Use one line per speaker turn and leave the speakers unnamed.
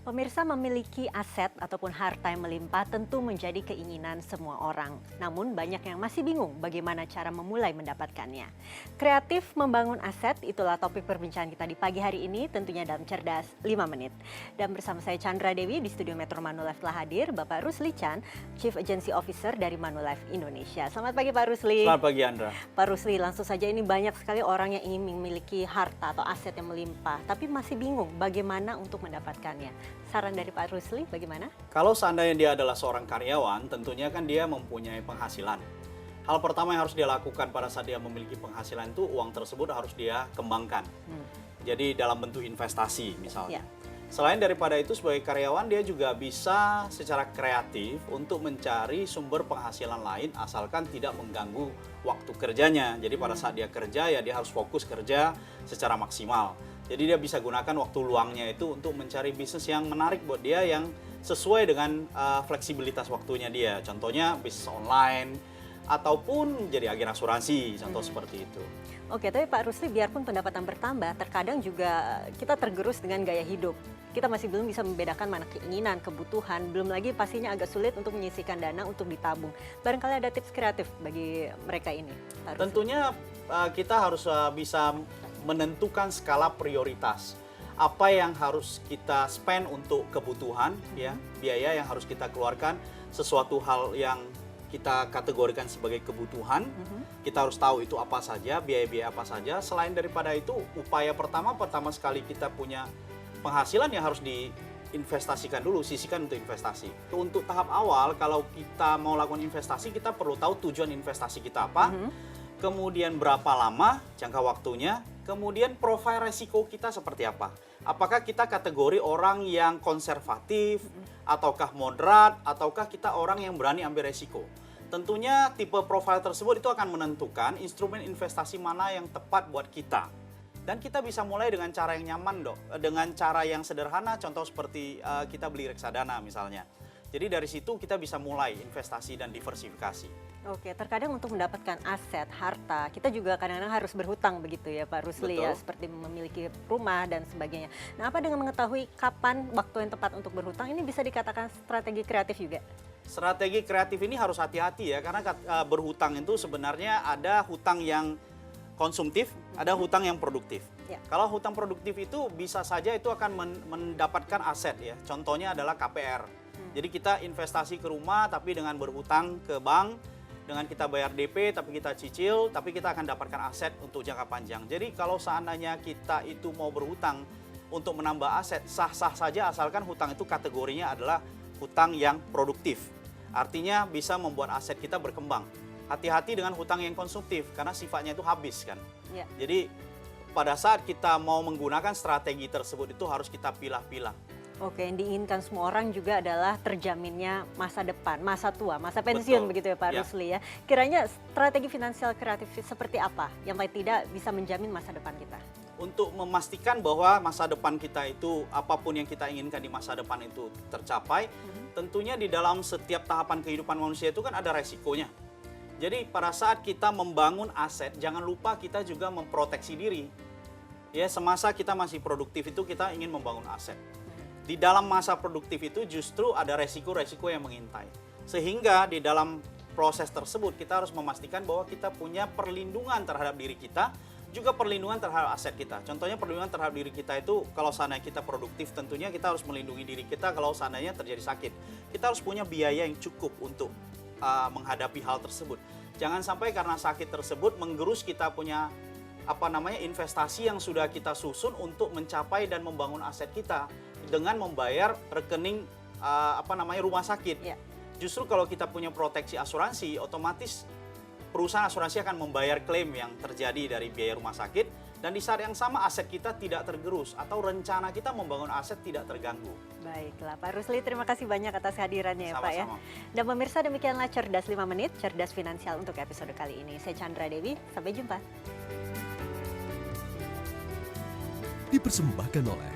Pemirsa, memiliki aset ataupun harta yang melimpah tentu menjadi keinginan semua orang. Namun banyak yang masih bingung bagaimana cara memulai mendapatkannya. Kreatif membangun aset, itulah topik perbincangan kita di pagi hari ini, tentunya dalam Cerdas 5 Menit. Dan bersama saya Chandra Dewi di studio Metro Manulife telah hadir Bapak Rusli Chan, Chief Agency Officer dari Manulife Indonesia. Selamat pagi Pak Rusli.
Selamat pagi Andra.
Pak Rusli, langsung saja, ini banyak sekali orang yang ingin memiliki harta atau aset yang melimpah, tapi masih bingung bagaimana untuk mendapatkannya. Saran dari Pak Rusli bagaimana?
Kalau seandainya dia adalah seorang karyawan, tentunya kan dia mempunyai penghasilan. Hal pertama yang harus dia lakukan pada saat dia memiliki penghasilan itu, uang tersebut harus dia kembangkan. Jadi dalam bentuk investasi misalnya. Selain daripada itu, sebagai karyawan dia juga bisa secara kreatif untuk mencari sumber penghasilan lain asalkan tidak mengganggu waktu kerjanya. Jadi pada saat dia kerja ya dia harus fokus kerja secara maksimal. Jadi dia bisa gunakan waktu luangnya itu untuk mencari bisnis yang menarik buat dia, yang sesuai dengan fleksibilitas waktunya dia. Contohnya bisnis online ataupun jadi agen asuransi, contoh seperti itu.
Oke, tapi Pak Rusli, biarpun pendapatan bertambah, terkadang juga kita tergerus dengan gaya hidup. Kita masih belum bisa membedakan mana keinginan, kebutuhan, belum lagi pastinya agak sulit untuk menyisihkan dana untuk ditabung. Barangkali ada tips kreatif bagi mereka ini, Pak Rusli?
Tentunya kita harus bisa menentukan skala prioritas. Apa yang harus kita spend untuk kebutuhan, ya, biaya yang harus kita keluarkan, sesuatu hal yang kita kategorikan sebagai kebutuhan. Kita harus tahu itu apa saja, biaya-biaya apa saja. Selain daripada itu, upaya pertama sekali kita punya penghasilan yang harus diinvestasikan dulu, sisihkan untuk investasi. Untuk tahap awal, kalau kita mau lakukan investasi, kita perlu tahu tujuan investasi kita apa, kemudian berapa lama jangka waktunya, kemudian profil resiko kita seperti apa. Apakah kita kategori orang yang konservatif, ataukah moderat, ataukah kita orang yang berani ambil resiko. Tentunya tipe profil tersebut itu akan menentukan instrumen investasi mana yang tepat buat kita. Dan kita bisa mulai dengan cara yang nyaman, dok. Dengan cara yang sederhana, contoh seperti kita beli reksadana misalnya. Jadi dari situ kita bisa mulai investasi dan diversifikasi.
Oke, terkadang untuk mendapatkan aset, harta, kita juga kadang-kadang harus berhutang begitu ya Pak Rusli.
Betul.
Ya, seperti memiliki rumah dan sebagainya. Nah, apa dengan mengetahui kapan waktu yang tepat untuk berhutang, ini bisa dikatakan strategi kreatif juga?
Strategi kreatif ini harus hati-hati ya, karena berhutang itu sebenarnya ada hutang yang konsumtif, ada hutang yang produktif.
Ya.
Kalau hutang produktif itu bisa saja itu akan mendapatkan aset ya. Contohnya adalah KPR. Jadi kita investasi ke rumah tapi dengan berhutang ke bank, dengan kita bayar DP tapi kita cicil, tapi kita akan dapatkan aset untuk jangka panjang. Jadi kalau seandainya kita itu mau berhutang untuk menambah aset, sah-sah saja asalkan hutang itu kategorinya adalah hutang yang produktif. Artinya bisa membuat aset kita berkembang. Hati-hati dengan hutang yang konsumtif karena sifatnya itu habis kan.
Ya.
Jadi pada saat kita mau menggunakan strategi tersebut itu harus kita pilah-pilah.
Oke, yang diinginkan semua orang juga adalah terjaminnya masa depan, masa tua, masa pensiun.
Betul.
Begitu ya Pak
Ya.
Rusli ya. Kiranya strategi finansial kreatif seperti apa yang paling tidak bisa menjamin masa depan kita?
Untuk memastikan bahwa masa depan kita itu, apapun yang kita inginkan di masa depan itu tercapai, tentunya di dalam setiap tahapan kehidupan manusia itu kan ada resikonya. Jadi pada saat kita membangun aset, jangan lupa kita juga memproteksi diri. Ya, semasa kita masih produktif itu kita ingin membangun aset. Di dalam masa produktif itu justru ada resiko-resiko yang mengintai. Sehingga di dalam proses tersebut kita harus memastikan bahwa kita punya perlindungan terhadap diri kita, juga perlindungan terhadap aset kita. Contohnya perlindungan terhadap diri kita itu kalau seandainya kita produktif, tentunya kita harus melindungi diri kita kalau seandainya terjadi sakit. Kita harus punya biaya yang cukup untuk menghadapi hal tersebut. Jangan sampai karena sakit tersebut menggerus kita punya investasi yang sudah kita susun untuk mencapai dan membangun aset kita dengan membayar rekening rumah sakit.
Ya.
Justru kalau kita punya proteksi asuransi, otomatis perusahaan asuransi akan membayar klaim yang terjadi dari biaya rumah sakit, dan di saat yang sama aset kita tidak tergerus atau rencana kita membangun aset tidak terganggu.
Baiklah Pak Rusli, terima kasih banyak atas kehadirannya ya Pak ya.
Sama-sama.
Dan pemirsa, demikianlah Cerdas 5 Menit, Cerdas Finansial untuk episode kali ini. Saya Chandra Dewi, sampai jumpa.
Dipersembahkan oleh